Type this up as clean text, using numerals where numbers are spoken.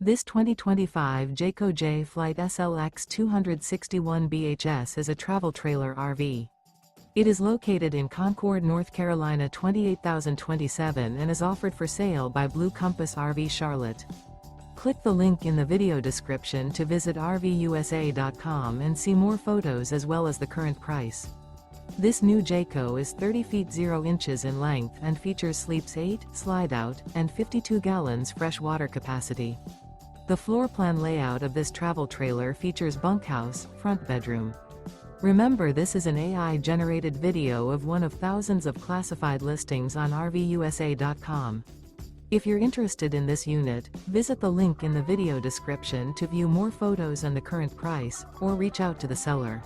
This 2025 Jayco Jay Flight SLX 261 BHS is a travel trailer RV. It is located in Concord, North Carolina 28027 and is offered for sale by Blue Compass RV Charlotte. Click the link in the video description to visit RVUSA.com and see more photos as well as the current price. This new Jayco is 30 feet 0 inches in length and features sleeps 8, slide-out, and 52 gallons fresh water capacity. The floor plan layout of this travel trailer features bunkhouse, front bedroom. Remember, this is an AI-generated video of one of thousands of classified listings on RVUSA.com. If you're interested in this unit, visit the link in the video description to view more photos and the current price, or reach out to the seller.